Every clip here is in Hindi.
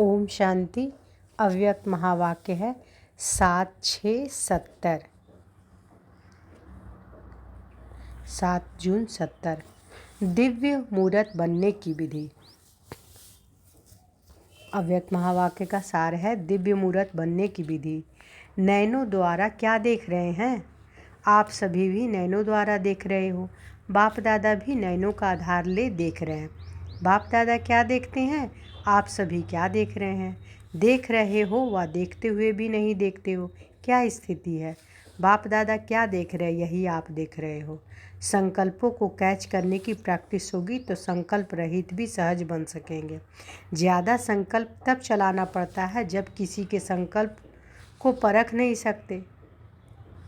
ओम शांति। अव्यक्त महावाक्य है 7/6/70। 7 जून 70। दिव्य मूर्त बनने की विधि। अव्यक्त महावाक्य का सार है दिव्य मूर्त बनने की विधि। नैनों द्वारा क्या देख रहे हैं? आप सभी भी नैनों द्वारा देख रहे हो। बाप दादा भी नैनों का आधार ले देख रहे हैं। बाप दादा क्या देखते हैं? आप सभी क्या देख रहे हैं? देख रहे हो व देखते हुए भी नहीं देखते हो, क्या स्थिति है? बाप दादा क्या देख रहे हैं, यही आप देख रहे हो। संकल्पों को कैच करने की प्रैक्टिस होगी तो संकल्प रहित भी सहज बन सकेंगे। ज़्यादा संकल्प तब चलाना पड़ता है जब किसी के संकल्प को परख नहीं सकते।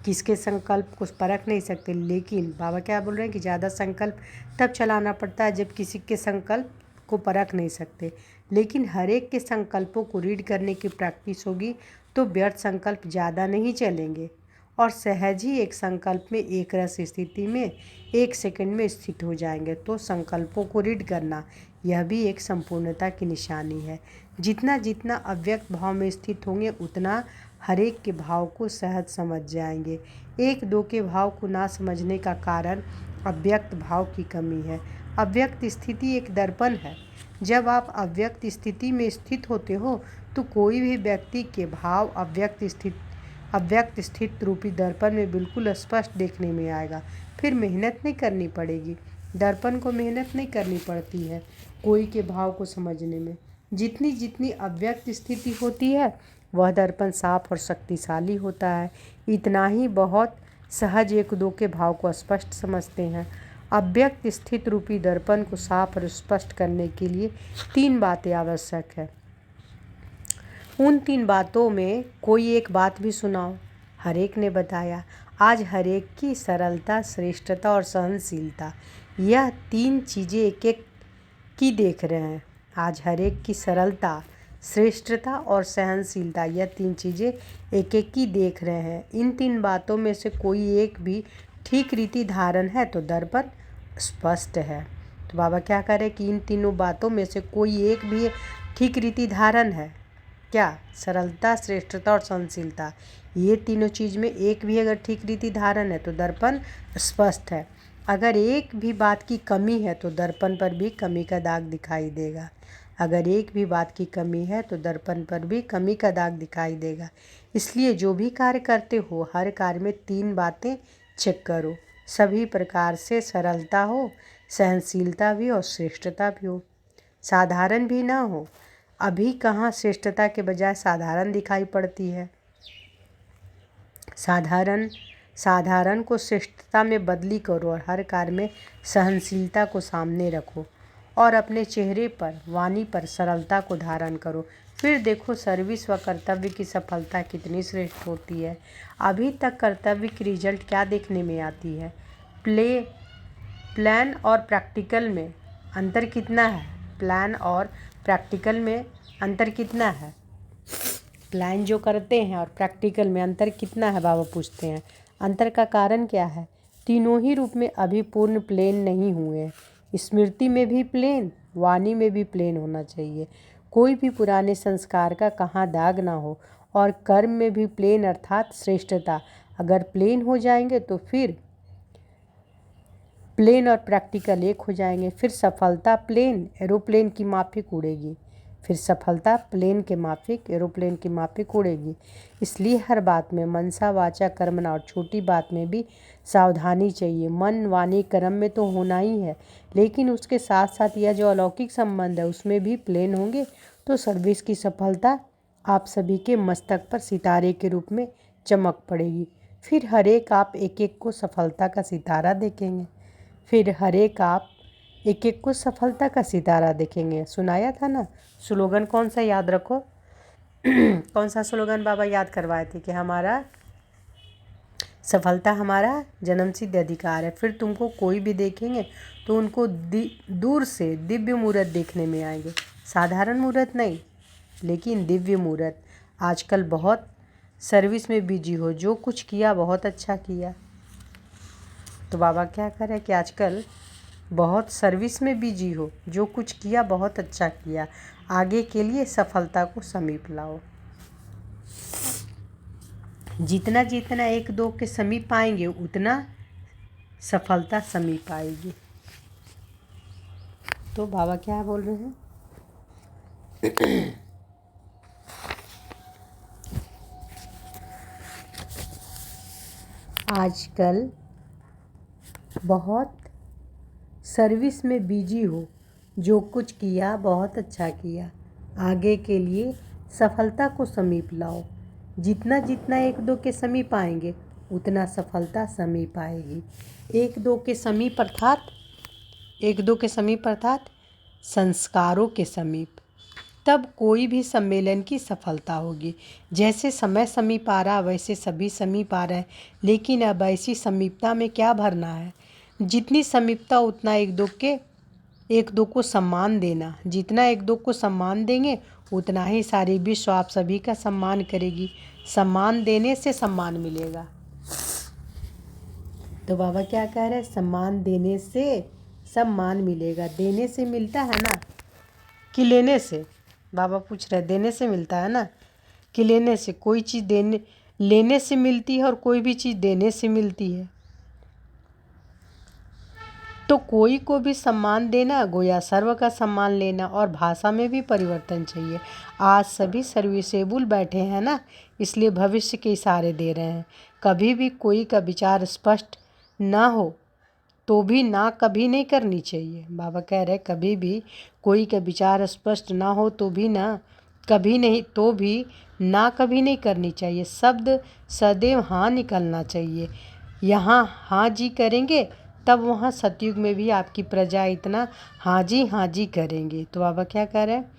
किसके संकल्प को परख नहीं सकते, लेकिन बाबा क्या बोल रहे हैं कि ज़्यादा संकल्प तब चलाना पड़ता है जब किसी के संकल्प को परख नहीं सकते। लेकिन हर एक के संकल्पों को रीड करने की प्रैक्टिस होगी तो व्यर्थ संकल्प ज़्यादा नहीं चलेंगे और सहज ही एक संकल्प में एक रस स्थिति में 1 सेकंड में स्थित हो जाएंगे। तो संकल्पों को रीड करना यह भी एक संपूर्णता की निशानी है। जितना जितना अव्यक्त भाव में स्थित होंगे उतना हर एक के भाव को सहज समझ जाएंगे। 1-2 के भाव को ना समझने का कारण अव्यक्त भाव की कमी है। अव्यक्त स्थिति एक दर्पण है। जब आप अव्यक्त स्थिति में स्थित होते हो तो कोई भी व्यक्ति के भाव अव्यक्त स्थित रूपी दर्पण में बिल्कुल स्पष्ट देखने में आएगा। फिर मेहनत नहीं करनी पड़ेगी। दर्पण को मेहनत नहीं करनी पड़ती है कोई के भाव को समझने में। जितनी जितनी अव्यक्त स्थिति होती है वह दर्पण साफ और शक्तिशाली होता है। इतना ही बहुत सहज 1-2 के भाव को स्पष्ट समझते हैं। अव्यक्त स्थित रूपी दर्पण को साफ और स्पष्ट करने के लिए 3 बातें आवश्यक है। उन 3 बातों में कोई एक बात भी सुनाओ। हर एक ने बताया आज हर एक की सरलता, श्रेष्ठता और सहनशीलता, यह 3 चीज़ें एक एक की देख रहे हैं। आज हर एक की सरलता, श्रेष्ठता और सहनशीलता, यह 3 चीज़ें एक एक की देख रहे हैं। इन 3 बातों में से कोई एक भी ठीक रीति धारण है तो दर्पण स्पष्ट है। तो बाबा क्या कह रहे हैं कि इन तीनों बातों में से कोई एक भी ठीक रीति धारण है। क्या? सरलता, श्रेष्ठता और सहनशीलता, ये तीनों चीज़ में एक भी अगर ठीक रीति धारण है तो दर्पण स्पष्ट है। अगर एक भी बात की कमी है तो दर्पण पर भी कमी का दाग दिखाई देगा। अगर एक भी बात की कमी है तो दर्पण पर भी कमी का दाग दिखाई देगा। इसलिए जो भी कार्य करते हो हर कार्य में 3 बातें चेक करो। सभी प्रकार से सरलता हो, सहनशीलता भी और श्रेष्ठता भी हो। साधारण भी ना हो। अभी कहाँ श्रेष्ठता के बजाय साधारण दिखाई पड़ती है। साधारण को श्रेष्ठता में बदली करो और हर कार्य में सहनशीलता को सामने रखो और अपने चेहरे पर, वाणी पर सरलता को धारण करो। फिर देखो सर्विस व कर्तव्य की सफलता कितनी श्रेष्ठ होती है। अभी तक कर्तव्य की रिजल्ट क्या देखने में आती है? प्लान और प्रैक्टिकल में अंतर कितना है? प्लान और प्रैक्टिकल में अंतर कितना है? प्लान जो करते हैं और प्रैक्टिकल में अंतर कितना है, बाबा पूछते हैं। अंतर का कारण क्या है? तीनों ही रूप में अभी पूर्ण प्लेन नहीं हुए हैं। स्मृति में भी प्लेन, वाणी में भी प्लेन होना चाहिए। कोई भी पुराने संस्कार का कहाँ दाग ना हो और कर्म में भी प्लेन अर्थात श्रेष्ठता। अगर प्लेन हो जाएंगे तो फिर प्लेन और प्रैक्टिकल एक हो जाएंगे। फिर सफलता प्लेन एरोप्लेन की माफिक उड़ेगी। फिर सफलता प्लेन के माफिक एरोप्लेन की माफिक उड़ेगी। इसलिए हर बात में मनसा वाचा कर्मणा और छोटी बात में भी सावधानी चाहिए। मन, वाणी, कर्म में तो होना ही है, लेकिन उसके साथ साथ यह जो अलौकिक संबंध है उसमें भी प्लेन होंगे तो सर्विस की सफलता आप सभी के मस्तक पर सितारे के रूप में चमक पड़ेगी। फिर हर एक आप एक एक को सफलता का सितारा देखेंगे। सफलता का सितारा देखेंगे। सुनाया था ना स्लोगन, कौन सा याद रखो। कौन सा स्लोगन बाबा याद करवाए थे कि हमारा सफलता हमारा जन्मसिद्ध अधिकार है। फिर तुमको कोई भी देखेंगे तो उनको दूर से दिव्य मूर्त देखने में आएंगे। साधारण मूर्त नहीं, लेकिन दिव्य मूर्त। आजकल बहुत सर्विस में बिजी हो, जो कुछ किया बहुत अच्छा किया। तो बाबा क्या कह रहे हैं कि आजकल बहुत सर्विस में बिजी हो, जो कुछ किया बहुत अच्छा किया। आगे के लिए सफलता को समीप लाओ। जितना जितना एक दो के समीप आएंगे उतना सफलता समीप आएगी। तो बाबा क्या बोल रहे हैं? आजकल बहुत सर्विस में बिजी हो, जो कुछ किया बहुत अच्छा किया, आगे के लिए सफलता को समीप लाओ। जितना जितना एक दो के समीप आएंगे उतना सफलता समीप आएगी। एक दो के समीप अर्थात संस्कारों के समीप, तब कोई भी सम्मेलन की सफलता होगी। जैसे समय समीप आ रहा वैसे सभी समीप आ रहे हैं, लेकिन अब ऐसी समीपता में क्या भरना है? जितनी समीपता उतना एक दो को सम्मान देना। जितना एक दो को सम्मान देंगे उतना ही सारी विश्व आप सभी का सम्मान करेगी। सम्मान देने से सम्मान मिलेगा। तो बाबा क्या कह रहे हैं? सम्मान देने से सम्मान मिलेगा। देने से मिलता है ना कि लेने से? बाबा पूछ रहे देने से मिलता है ना कि लेने से? कोई चीज़ लेने से मिलती है और कोई भी चीज़ देने से मिलती है। तो कोई को भी सम्मान देना गोया सर्व का सम्मान लेना। और भाषा में भी परिवर्तन चाहिए। आज सभी सर्विसेबल बैठे हैं ना, इसलिए भविष्य के इशारे दे रहे हैं। कभी भी कोई का विचार स्पष्ट ना हो तो भी ना कभी नहीं करनी चाहिए। बाबा कह रहे कभी भी कोई का विचार स्पष्ट ना हो तो भी कभी नहीं करनी चाहिए। शब्द सदैव हाँ निकलना चाहिए। यहाँ हाँ जी करेंगे तब वहाँ सतयुग में भी आपकी प्रजा इतना हाँ जी करेंगे। तो बाबा क्या कह रहे हैं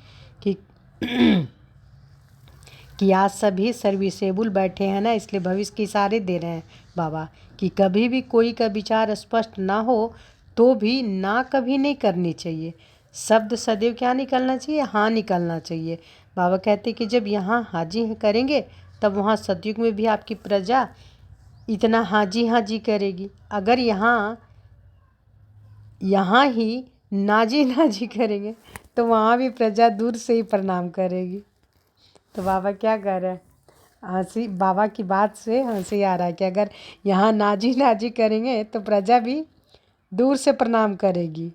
कि आज सभी सर्विसेबल बैठे हैं ना, इसलिए भविष्य के इशारे दे रहे हैं बाबा कि कभी भी कोई का विचार स्पष्ट ना हो तो भी ना कभी नहीं करनी चाहिए। शब्द सदैव क्या निकलना चाहिए? हाँ निकलना चाहिए। बाबा कहते कि जब यहाँ हाँ जी करेंगे तब वहाँ सतयुग में भी आपकी प्रजा इतना हाँ जी करेगी। अगर यहाँ ही नाजी करेंगे तो वहाँ भी प्रजा दूर से ही प्रणाम करेगी। तो बाबा क्या कर रहे हैं? हंसी, बाबा की बात से हंसी आ रहा है कि अगर यहाँ नाजी करेंगे तो प्रजा भी दूर से प्रणाम करेगी।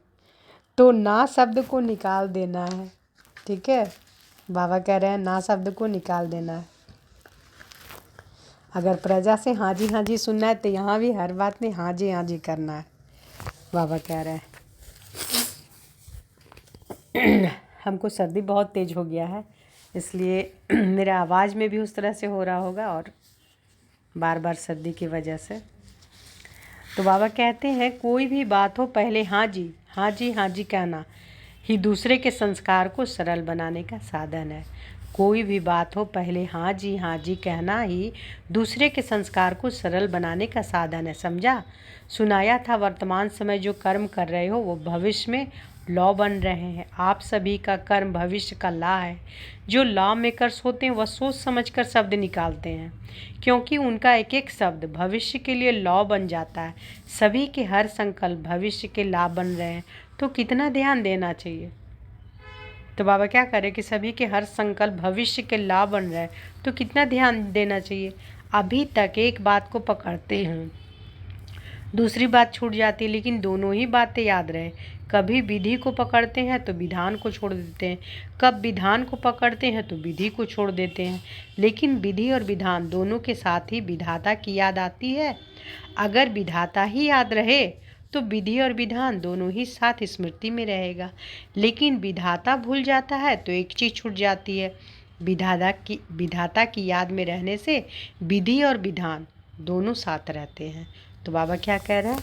तो ना शब्द को निकाल देना है। ठीक है, बाबा कह रहे हैं ना शब्द को निकाल देना है। अगर प्रजा से हाँ जी सुनना है तो यहाँ भी हर बात में हाँ जी करना है। बाबा कह रहे हैं हमको सर्दी बहुत तेज़ हो गया है, इसलिए मेरे आवाज़ में भी उस तरह से हो रहा होगा और बार बार सर्दी की वजह से। तो बाबा कहते हैं कहना ही दूसरे के संस्कार को सरल बनाने का साधन है। कोई भी बात हो पहले हाँ जी कहना ही दूसरे के संस्कार को सरल बनाने का साधन है। समझा? सुनाया था वर्तमान समय जो कर्म कर रहे हो वो भविष्य में लॉ बन रहे हैं। आप सभी का कर्म भविष्य का लॉ है। जो लॉ मेकर्स होते हैं वह सोच समझकर शब्द निकालते हैं, क्योंकि उनका एक एक शब्द भविष्य के लिए लॉ बन जाता है। सभी के हर संकल्प भविष्य के लॉ बन रहे हैं, तो कितना ध्यान देना चाहिए। तो बाबा क्या करें कि सभी के हर संकल्प भविष्य के लॉ बन रहे हैं, तो कितना ध्यान देना चाहिए। अभी तक एक बात को पकड़ते हैं, दूसरी बात छूट जाती है, लेकिन दोनों ही बातें याद रहे। कभी विधि को पकड़ते हैं तो विधान को छोड़ देते हैं, कब विधान को पकड़ते हैं तो विधि को छोड़ देते हैं। लेकिन विधि और विधान दोनों के साथ ही विधाता की याद आती है। अगर विधाता ही याद रहे तो विधि और विधान दोनों ही साथ स्मृति में रहेगा। लेकिन विधाता भूल जाता है तो एक चीज़ छूट जाती है। विधाता की याद में रहने से विधि और विधान दोनों साथ रहते हैं। तो बाबा क्या कह रहे हैं,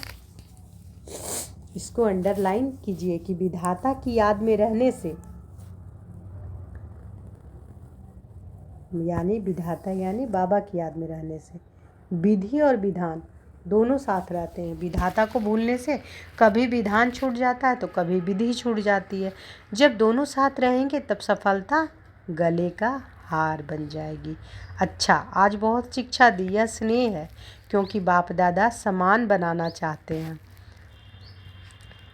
इसको अंडरलाइन कीजिए कि विधाता की याद में रहने से, यानी बाबा की याद में रहने से विधि और विधान दोनों साथ रहते हैं। विधाता को भूलने से कभी विधान छूट जाता है तो कभी विधि छूट जाती है। जब दोनों साथ रहेंगे तब सफलता गले का हार बन जाएगी। अच्छा, आज बहुत शिक्षा दी, यह स्नेह है, क्योंकि बाप दादा समान बनाना चाहते हैं।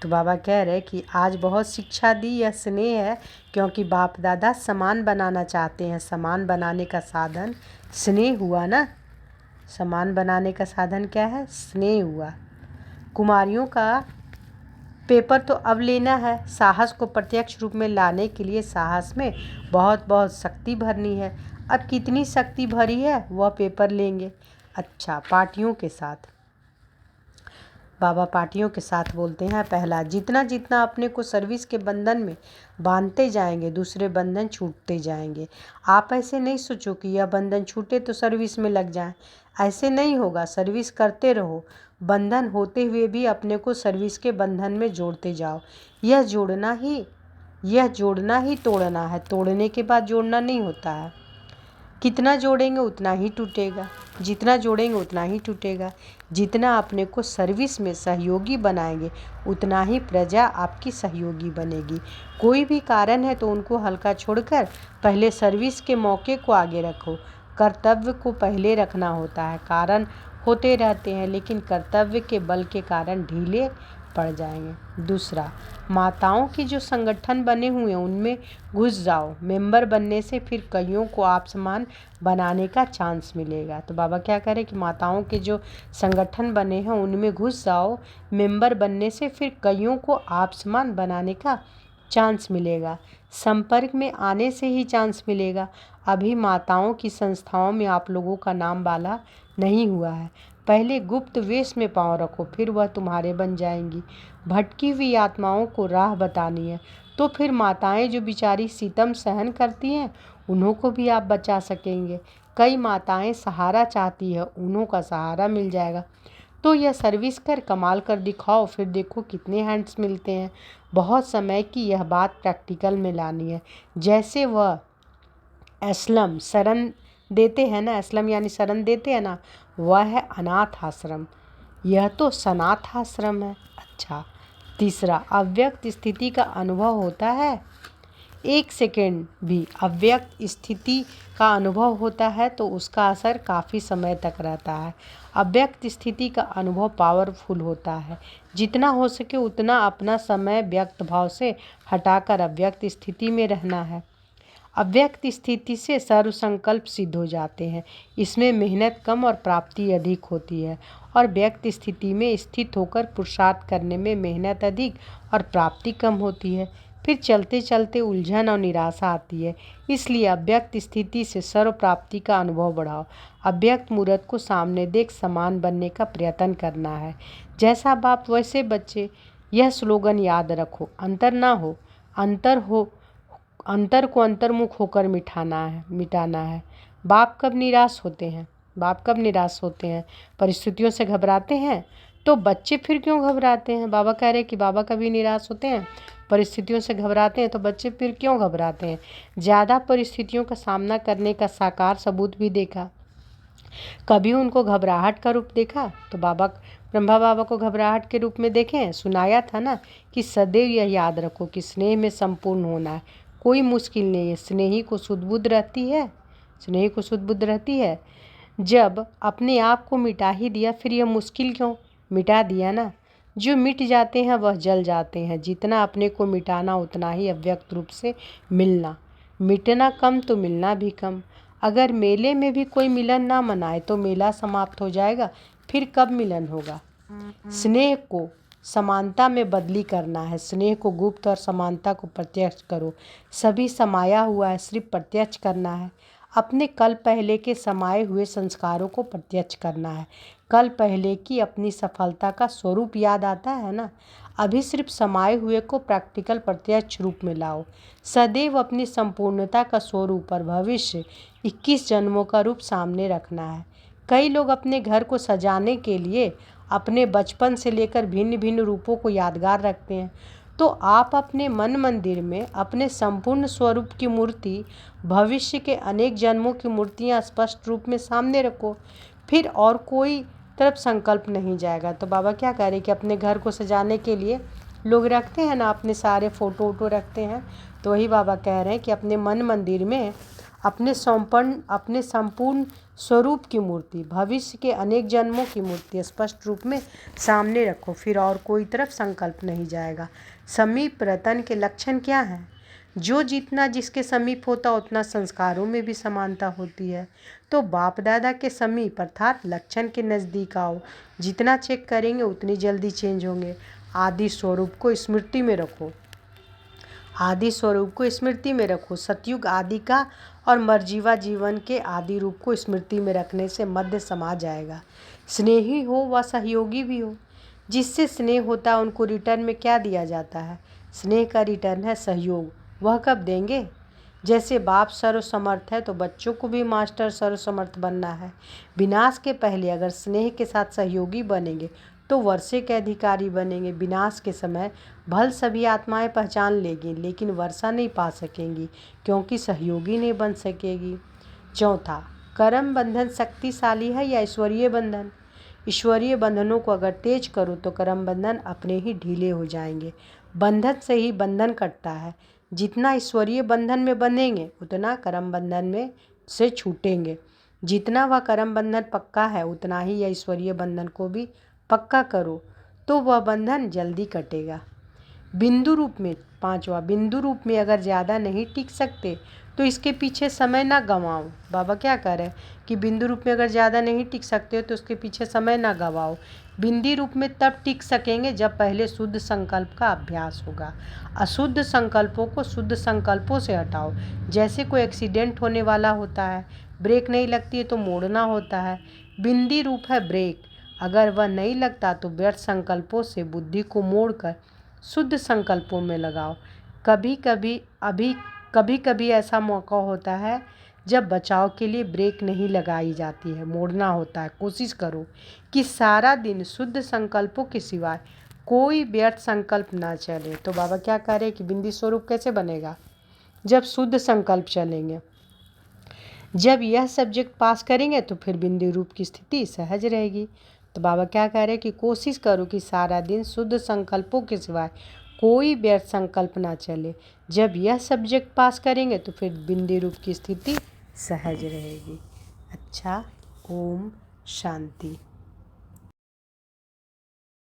तो बाबा कह रहे कि आज बहुत शिक्षा दी, यह स्नेह है, क्योंकि बाप दादा समान बनाना चाहते हैं। समान बनाने का साधन स्नेह हुआ ना। समान बनाने का साधन क्या है? स्नेह हुआ। कुमारियों का पेपर तो अब लेना है। साहस को प्रत्यक्ष रूप में लाने के लिए साहस में बहुत बहुत शक्ति भरनी है। अब कितनी शक्ति भरी है वह पेपर लेंगे। अच्छा, पार्टियों के साथ बाबा पार्टियों के साथ बोलते हैं, पहला, जितना जितना अपने को सर्विस के बंधन में बांधते जाएंगे दूसरे बंधन छूटते जाएंगे। आप ऐसे नहीं सोचो कि यह बंधन छूटे तो सर्विस में लग जाएं। ऐसे नहीं होगा। सर्विस करते रहो, बंधन होते हुए भी अपने को सर्विस के बंधन में जोड़ते जाओ। यह जोड़ना ही तोड़ना है। तोड़ने के बाद जोड़ना नहीं होता है। कितना जोड़ेंगे उतना ही टूटेगा, जितना जोड़ेंगे उतना ही टूटेगा। जितना अपने को सर्विस में सहयोगी बनाएंगे उतना ही प्रजा आपकी सहयोगी बनेगी। कोई भी कारण है तो उनको हल्का छोड़कर पहले सर्विस के मौके को आगे रखो। कर्तव्य को पहले रखना होता है। कारण होते रहते हैं लेकिन कर्तव्य के बल के कारण ढीले पड़ जाएंगे। दूसरा, माताओं की जो संगठन बने हुए हैं उनमें घुस जाओ। मेंबर बनने से फिर कईयों को आप समान बनाने का चांस मिलेगा। तो बाबा क्या करें कि माताओं के जो संगठन बने हैं उनमें घुस जाओ। मेंबर बनने से फिर कईयों को आप समान बनाने का चांस मिलेगा। संपर्क में आने से ही चांस मिलेगा। अभी माताओं की संस्थाओं में आप लोगों का नाम वाला नहीं हुआ है। पहले गुप्त वेश में पांव रखो, फिर वह तुम्हारे बन जाएंगी। भटकी हुई आत्माओं को राह बतानी है तो फिर माताएं जो बेचारी सितम सहन करती हैं उन्हों को भी आप बचा सकेंगे। कई माताएं सहारा चाहती है, उन्हों का सहारा मिल जाएगा। तो यह सर्विस कर कमाल कर दिखाओ, फिर देखो कितने हैंड्स मिलते हैं। बहुत समय की यह बात प्रैक्टिकल में लानी है। जैसे वह असलम शरण देते हैं ना, असलम यानी शरण देते हैं ना, वह है अनाथ आश्रम। यह तो सनाथ आश्रम है। अच्छा, तीसरा, अव्यक्त स्थिति का अनुभव होता है। एक सेकेंड भी अव्यक्त स्थिति का अनुभव होता है तो उसका असर काफ़ी समय तक रहता है। अव्यक्त स्थिति का अनुभव पावरफुल होता है। जितना हो सके उतना अपना समय व्यक्त भाव से हटाकर अव्यक्त स्थिति में रहना है। अव्यक्त स्थिति से सर्व संकल्प सिद्ध हो जाते हैं। इसमें मेहनत कम और प्राप्ति अधिक होती है, और व्यक्त स्थिति में स्थित होकर पुरुषार्थ करने में मेहनत अधिक और प्राप्ति कम होती है। फिर चलते चलते उलझन और निराशा आती है। इसलिए अव्यक्त स्थिति से सर्व प्राप्ति का अनुभव बढ़ाओ। अव्यक्त मूर्त को सामने देख समान बनने का प्रयत्न करना है। जैसा बाप वैसे बच्चे। यह स्लोगन याद रखो, अंतर ना हो, अंतर को अंतर्मुख होकर मिटाना है। बाप कब निराश होते हैं? परिस्थितियों से घबराते हैं। तो बच्चे फिर क्यों घबराते हैं? बाबा कह रहे कि बाबा कभी निराश होते हैं, परिस्थितियों से घबराते हैं, तो बच्चे फिर क्यों घबराते हैं? ज़्यादा परिस्थितियों का सामना करने का साकार सबूत भी देखा। कभी उनको घबराहट का रूप देखा? तो ब्रह्मा बाबा को घबराहट के रूप में देखें। सुनाया था ना कि सदैव यह याद रखो कि स्नेह में संपूर्ण होना है। कोई मुश्किल नहीं है। स्नेही को सुध-बुध रहती है। जब अपने आप को मिटा ही दिया फिर यह मुश्किल क्यों? मिटा दिया ना। जो मिट जाते हैं वह जल जाते हैं। जितना अपने को मिटाना उतना ही अव्यक्त रूप से मिलना। मिटना कम तो मिलना भी कम। अगर मेले में भी कोई मिलन ना मनाए तो मेला समाप्त हो जाएगा, फिर कब मिलन होगा? स्नेह को समानता में बदली करना है। स्नेह को गुप्त और समानता को प्रत्यक्ष करो। सभी समाया हुआ है, सिर्फ प्रत्यक्ष करना है। अपने कल पहले के समाये हुए संस्कारों को प्रत्यक्ष करना है। कल पहले की अपनी सफलता का स्वरूप याद आता है ना। अभी सिर्फ समाये हुए को प्रैक्टिकल प्रत्यक्ष रूप में लाओ। सदैव अपनी संपूर्णता का स्वरूप और भविष्य 21 जन्मों का रूप सामने रखना है। कई लोग अपने घर को सजाने के लिए अपने बचपन से लेकर भिन्न भिन्न रूपों को यादगार रखते हैं। तो आप अपने मन मंदिर में अपने संपूर्ण स्वरूप की मूर्ति, भविष्य के अनेक जन्मों की मूर्तियां स्पष्ट रूप में सामने रखो। फिर और कोई तरफ संकल्प नहीं जाएगा। तो बाबा क्या कह रहे कि अपने घर को सजाने के लिए लोग रखते हैं ना, अपने सारे फ़ोटो रखते हैं। तो वही बाबा कह रहे हैं कि अपने मन मंदिर में अपने संपूर्ण स्वरूप की मूर्ति, भविष्य के अनेक जन्मों की मूर्ति स्पष्ट रूप में सामने रखो, फिर और कोई तरफ संकल्प नहीं जाएगा। समीप रतन के लक्षण क्या हैं? जो जितना जिसके समीप होता उतना संस्कारों में भी समानता होती है। तो बाप दादा के समीप अर्थात लक्षण के नज़दीक आओ। जितना चेक करेंगे उतनी जल्दी चेंज होंगे। आदि स्वरूप को स्मृति में रखो। आदि स्वरूप को स्मृति में रखो। सतयुग आदि का और मरजीवा जीवन के आदि रूप को स्मृति में रखने से मध्य समा जाएगा। स्नेही हो व सहयोगी भी हो। जिससे स्नेह होता है उनको रिटर्न में क्या दिया जाता है? स्नेह का रिटर्न है सहयोग। वह कब देंगे? जैसे बाप सर्वसमर्थ है तो बच्चों को भी मास्टर सर्वसमर्थ बनना है। विनाश के पहले अगर स्नेह के साथ सहयोगी बनेंगे तो वर्षे के अधिकारी बनेंगे। विनाश के समय भल सभी आत्माएं पहचान लेंगी लेकिन वर्षा नहीं पा सकेंगी क्योंकि सहयोगी नहीं बन सकेगी। चौथा, कर्म बंधन शक्तिशाली है या ईश्वरीय बंधन? ईश्वरीय बंधनों को अगर तेज करो तो कर्म बंधन अपने ही ढीले हो जाएंगे। बंधन से ही बंधन कटता है। जितना ईश्वरीय बंधन में बंधेंगे उतना कर्म बंधन में से छूटेंगे। जितना वह कर्म बंधन पक्का है उतना ही यह ईश्वरीय बंधन को भी पक्का करो तो वह बंधन जल्दी कटेगा। बिंदु रूप में, पांचवा, बिंदु रूप में अगर ज़्यादा नहीं टिक सकते तो इसके पीछे समय ना गंवाओ। बाबा क्या कह रहे हैं कि बिंदु रूप में अगर ज़्यादा नहीं टिक सकते हो तो उसके पीछे समय ना गंवाओ। बिंदी रूप में तब टिक सकेंगे जब पहले शुद्ध संकल्प का अभ्यास होगा। अशुद्ध संकल्पों को शुद्ध संकल्पों से हटाओ। जैसे कोई एक्सीडेंट होने वाला होता है, ब्रेक नहीं लगती है तो मोड़ना होता है। बिंदी रूप है ब्रेक। अगर वह नहीं लगता तो व्यर्थ संकल्पों से बुद्धि को मोड़कर शुद्ध संकल्पों में लगाओ। कभी कभी ऐसा मौका होता है जब बचाव के लिए ब्रेक नहीं लगाई जाती है, मोड़ना होता है। कोशिश करो कि सारा दिन शुद्ध संकल्पों के सिवाय कोई व्यर्थ संकल्प ना चले। तो बाबा क्या कह रहे हैं कि बिंदी स्वरूप कैसे बनेगा? जब शुद्ध संकल्प चलेंगे। जब यह सब्जेक्ट पास करेंगे तो फिर बिंदी रूप की स्थिति सहज रहेगी। तो बाबा क्या कह रहे हैं कि कोशिश करो कि सारा दिन शुद्ध संकल्पों के सिवाय कोई व्यर्थ संकल्प ना चले। जब यह सब्जेक्ट पास करेंगे तो फिर बिंदी रूप की स्थिति सहज रहेगी। अच्छा, ओम शांति।